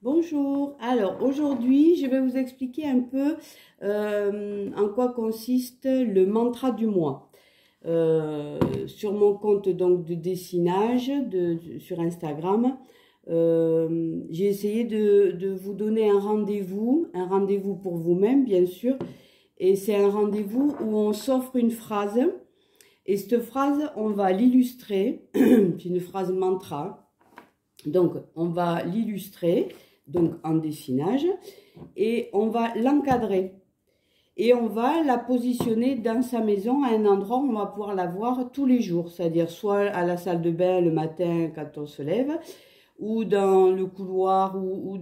Bonjour, alors aujourd'hui je vais vous expliquer un peu en quoi consiste le mantra du mois. Sur mon compte donc de dessinage sur Instagram, j'ai essayé de vous donner un rendez-vous pour vous-même bien sûr, et c'est un rendez-vous où on s'offre une phrase, et cette phrase on va l'illustrer, c'est une phrase mantra, donc on va l'illustrer donc en dessinage, et on va l'encadrer et on va la positionner dans sa maison à un endroit où on va pouvoir la voir tous les jours, c'est-à-dire soit à la salle de bain le matin quand on se lève, ou dans le couloir, ou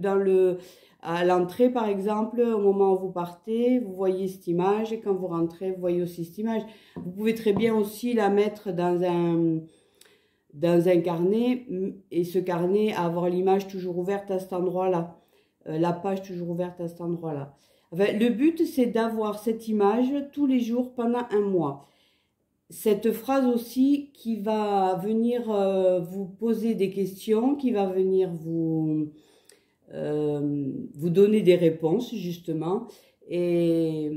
à l'entrée par exemple, au moment où vous partez, vous voyez cette image, et quand vous rentrez, vous voyez aussi cette image. Vous pouvez très bien aussi la mettre dans un carnet, et ce carnet avoir l'image toujours ouverte à cet endroit-là, la page toujours ouverte à cet endroit-là. Enfin, le but, c'est d'avoir cette image tous les jours pendant un mois. Cette phrase aussi qui va venir vous poser des questions, qui va venir vous donner des réponses justement, et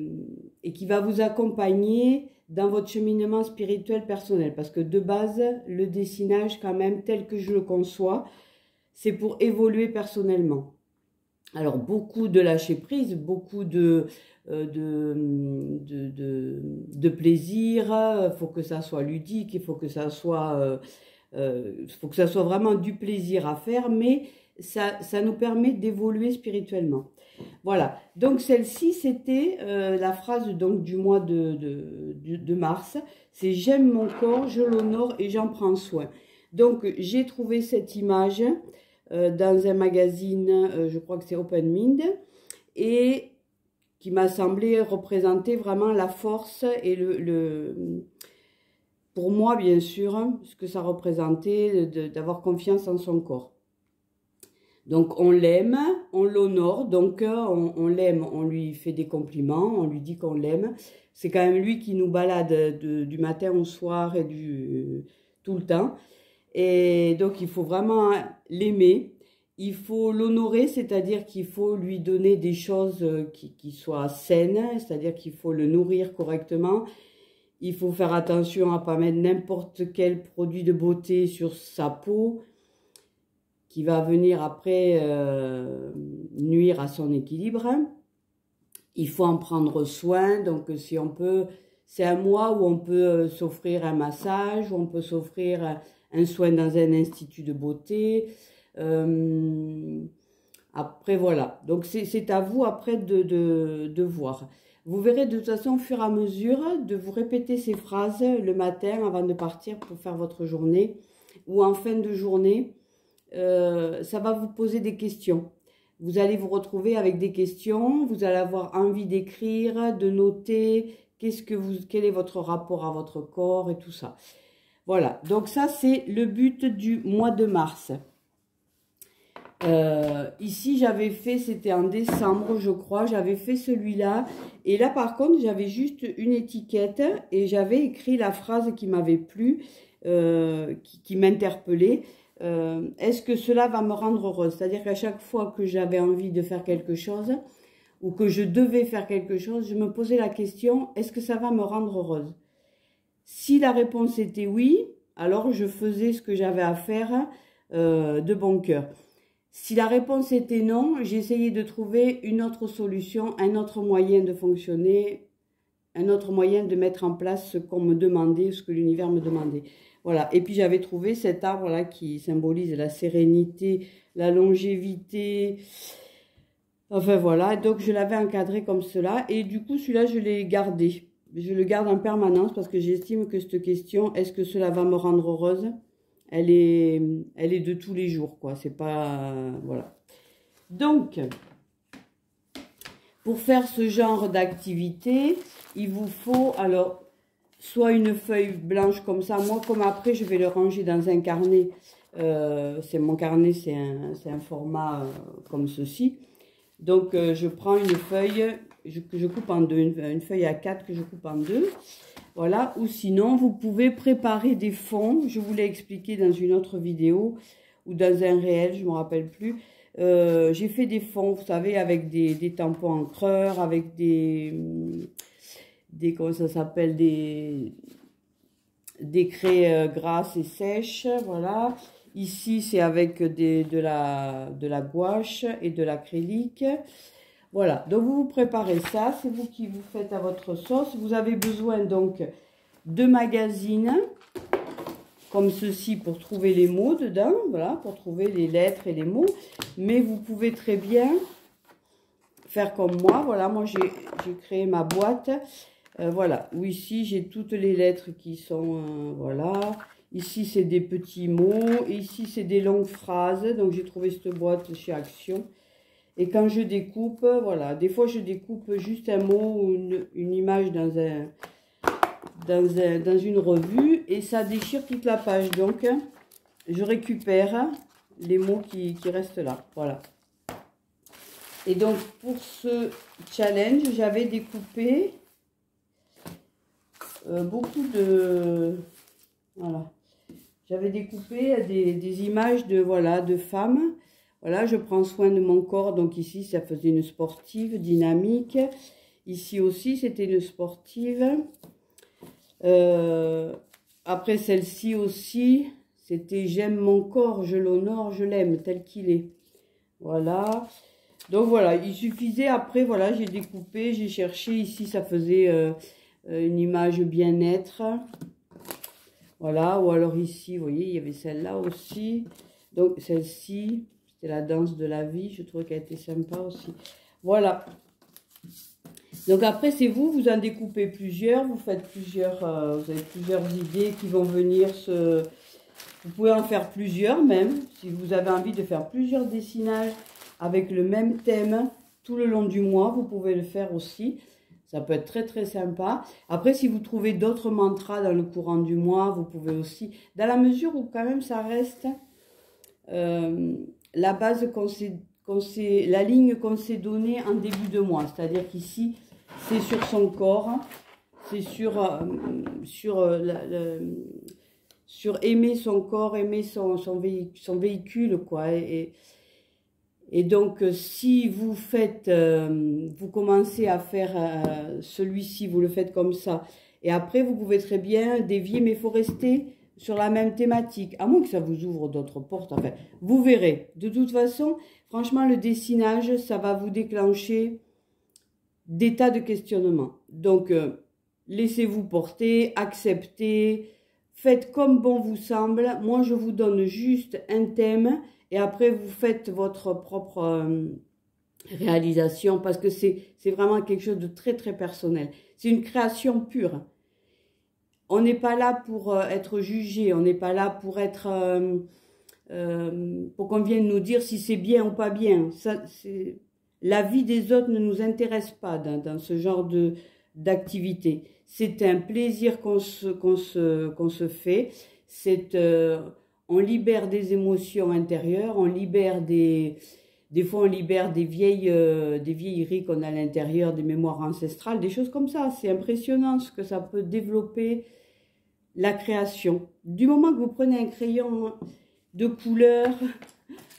qui va vous accompagner dans votre cheminement spirituel personnel, parce que de base, le dessinage quand même, tel que je le conçois, c'est pour évoluer personnellement. Alors, beaucoup de lâcher prise, beaucoup de plaisir, il faut que ça soit ludique, il faut que ça soit vraiment du plaisir à faire, mais ça nous permet d'évoluer spirituellement. Voilà, donc celle-ci, c'était la phrase donc, du mois de mars, c'est « J'aime mon corps, je l'honore et j'en prends soin ». Donc, j'ai trouvé cette image dans un magazine, je crois que c'est Open Mind, et qui m'a semblé représenter vraiment la force et pour moi, bien sûr, ce que ça représentait d'avoir confiance en son corps. Donc, on l'aime, on l'honore, donc on l'aime, on lui fait des compliments, on lui dit qu'on l'aime. C'est quand même lui qui nous balade du matin au soir et tout le temps. Et donc, il faut vraiment l'aimer. Il faut l'honorer, c'est-à-dire qu'il faut lui donner des choses qui soient saines, c'est-à-dire qu'il faut le nourrir correctement. Il faut faire attention à ne pas mettre n'importe quel produit de beauté sur sa peau, qui va venir après nuire à son équilibre. Il faut en prendre soin, donc si on peut, c'est un mois où on peut s'offrir un massage, où on peut s'offrir un soin dans un institut de beauté. Après voilà, donc c'est à vous après de voir. Vous verrez de toute façon au fur et à mesure de vous répéter ces phrases le matin avant de partir pour faire votre journée, ou en fin de journée. Ça va vous poser des questions. Vous allez vous retrouver avec des questions, vous allez avoir envie d'écrire, de noter quel est votre rapport à votre corps et tout ça. Voilà, donc ça c'est le but du mois de mars. Ici j'avais fait, c'était en décembre je crois, j'avais fait celui-là, et là par contre j'avais juste une étiquette et j'avais écrit la phrase qui m'avait plu, qui m'interpellait. Est-ce que cela va me rendre heureuse? C'est-à-dire qu'à chaque fois que j'avais envie de faire quelque chose, ou que je devais faire quelque chose, je me posais la question, est-ce que ça va me rendre heureuse? Si la réponse était oui, alors je faisais ce que j'avais à faire de bon cœur. Si la réponse était non, j'essayais de trouver une autre solution, un autre moyen de fonctionner, un autre moyen de mettre en place ce qu'on me demandait, ce que l'univers me demandait. Voilà, et puis j'avais trouvé cet arbre-là qui symbolise la sérénité, la longévité. Enfin voilà, donc je l'avais encadré comme cela, et du coup celui-là je l'ai gardé. Je le garde en permanence parce que j'estime que cette question, est-ce que cela va me rendre heureuse? Elle est de tous les jours, quoi. C'est pas... voilà. Donc, pour faire ce genre d'activité, il vous faut, alors, soit une feuille blanche comme ça. Moi, comme après, je vais le ranger dans un carnet. Mon carnet, c'est un format comme ceci. Donc, je prends une feuille que je coupe en deux, une feuille A4 que je coupe en deux. Voilà, ou sinon, vous pouvez préparer des fonds. Je vous l'ai expliqué dans une autre vidéo ou dans un réel, je ne me rappelle plus. J'ai fait des fonds, vous savez, avec des tampons encreurs, avec comment ça s'appelle, des craies grasses et sèches, voilà. Ici, c'est avec de la gouache et de l'acrylique. Voilà, donc vous préparez ça, c'est vous qui vous faites à votre sauce. Vous avez besoin donc de magazines, comme ceci, pour trouver les mots dedans, voilà, pour trouver les lettres et les mots. Mais vous pouvez très bien faire comme moi, voilà, moi j'ai créé ma boîte, voilà, où ici j'ai toutes les lettres qui sont, voilà. Ici, c'est des petits mots. Et ici, c'est des longues phrases. Donc, j'ai trouvé cette boîte chez Action. Et quand je découpe, voilà, des fois, je découpe juste un mot ou une image dans une revue. Et ça déchire toute la page. Donc, je récupère les mots qui restent là. Voilà. Et donc, pour ce challenge, j'avais découpé beaucoup de... Voilà. J'avais découpé des images de femmes. Voilà, je prends soin de mon corps. Donc ici, ça faisait une sportive, dynamique. Ici aussi, c'était une sportive. Après, celle-ci aussi, c'était j'aime mon corps, je l'honore, je l'aime tel qu'il est. Voilà. Donc voilà, il suffisait après, voilà, j'ai découpé, j'ai cherché. Ici, ça faisait une image bien-être. Voilà, ou alors ici, vous voyez, il y avait celle-là aussi. Donc, celle-ci, c'était la danse de la vie. Je trouve qu'elle était sympa aussi. Voilà. Donc, après, c'est vous, vous en découpez plusieurs. Vous faites plusieurs, vous avez plusieurs idées qui vont venir se... Vous pouvez en faire plusieurs même. Si vous avez envie de faire plusieurs dessinages avec le même thème tout le long du mois, vous pouvez le faire aussi. Ça peut être très très sympa. Après, si vous trouvez d'autres mantras dans le courant du mois, vous pouvez aussi, dans la mesure où quand même ça reste la base la ligne qu'on s'est donnée en début de mois. C'est-à-dire qu'ici, c'est sur son corps, c'est sur aimer son corps, aimer son véhicule, quoi. Et donc, si vous faites, vous commencez à faire celui-ci, vous le faites comme ça. Et après, vous pouvez très bien dévier, mais il faut rester sur la même thématique. À moins que ça vous ouvre d'autres portes. Enfin, vous verrez. De toute façon, franchement, le dessinage, ça va vous déclencher des tas de questionnements. Donc, laissez-vous porter, acceptez, faites comme bon vous semble. Moi, je vous donne juste un thème. Et après, vous faites votre propre réalisation parce que c'est vraiment quelque chose de très, très personnel. C'est une création pure. On n'est pas là pour être jugé. On n'est pas là pour être... pour qu'on vienne nous dire si c'est bien ou pas bien. Ça, la vie des autres ne nous intéresse pas dans ce genre d'activité. C'est un plaisir qu'on se fait. C'est... on libère des émotions intérieures, on libère des fois on libère des vieilleries qu'on a à l'intérieur, des mémoires ancestrales, des choses comme ça. C'est impressionnant ce que ça peut développer la création. Du moment que vous prenez un crayon de couleur,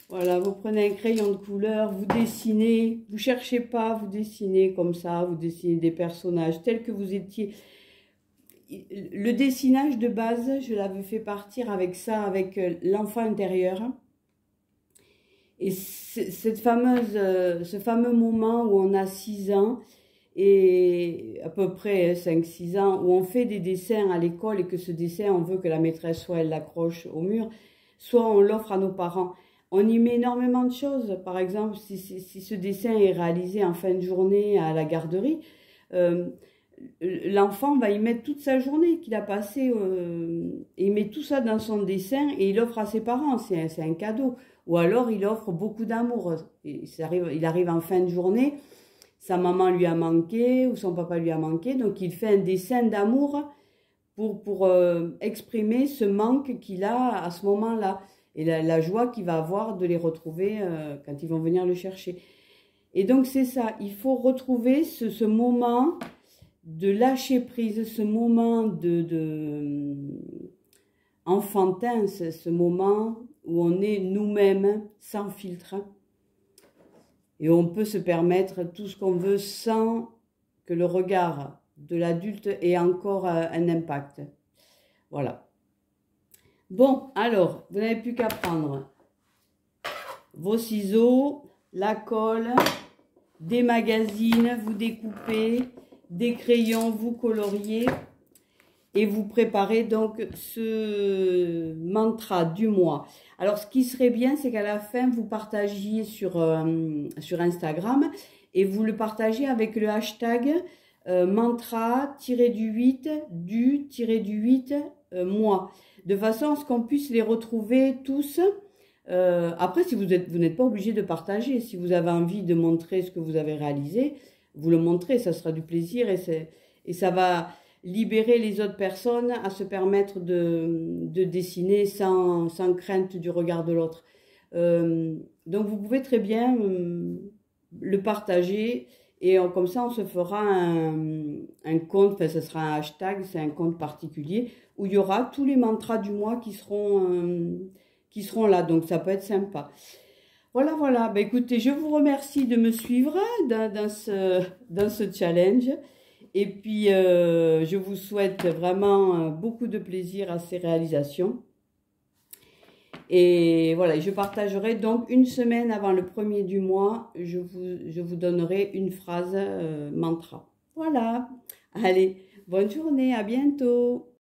voilà, vous prenez un crayon de couleur, vous dessinez, vous cherchez pas, vous dessinez comme ça, vous dessinez des personnages tels que vous étiez. Le dessinage de base, je l'avais fait partir avec ça, avec l'enfant intérieur. Et ce fameux moment où on a 6 ans, et à peu près 5-6 ans, où on fait des dessins à l'école et que ce dessin, on veut que la maîtresse soit elle l'accroche au mur, soit on l'offre à nos parents. On y met énormément de choses. Par exemple, si ce dessin est réalisé en fin de journée à la garderie, l'enfant va y mettre toute sa journée qu'il a passée, et il met tout ça dans son dessin et il offre à ses parents, c'est un cadeau. Ou alors il offre beaucoup d'amour. Il arrive en fin de journée, sa maman lui a manqué ou son papa lui a manqué, donc il fait un dessin d'amour pour exprimer ce manque qu'il a à ce moment-là et la joie qu'il va avoir de les retrouver quand ils vont venir le chercher. Et donc c'est ça, il faut retrouver ce moment de lâcher prise, ce moment enfantin, ce moment où on est nous-mêmes, sans filtre. Et on peut se permettre tout ce qu'on veut sans que le regard de l'adulte ait encore un impact. Voilà. Bon, alors, vous n'avez plus qu'à prendre vos ciseaux, la colle, des magazines, vous découpez, des crayons, vous coloriez et vous préparez donc ce mantra du mois. Alors, ce qui serait bien, c'est qu'à la fin, vous partagiez sur Instagram et vous le partagez avec le hashtag mantra-du-8 du-8 mois, de façon à ce qu'on puisse les retrouver tous. Après, si vous n'êtes pas obligé de partager. Si vous avez envie de montrer ce que vous avez réalisé, vous le montrez, ça sera du plaisir et ça va libérer les autres personnes à se permettre de dessiner sans crainte du regard de l'autre. Donc, vous pouvez très bien le partager et comme ça, on se fera un compte, enfin, ce sera un hashtag, c'est un compte particulier où il y aura tous les mantras du mois qui seront là, donc ça peut être sympa. Voilà, voilà. Ben, écoutez, je vous remercie de me suivre dans ce challenge. Et puis, je vous souhaite vraiment beaucoup de plaisir à ces réalisations. Et voilà, je partagerai donc une semaine avant le 1er du mois, je vous donnerai une phrase mantra. Voilà. Allez, bonne journée, à bientôt.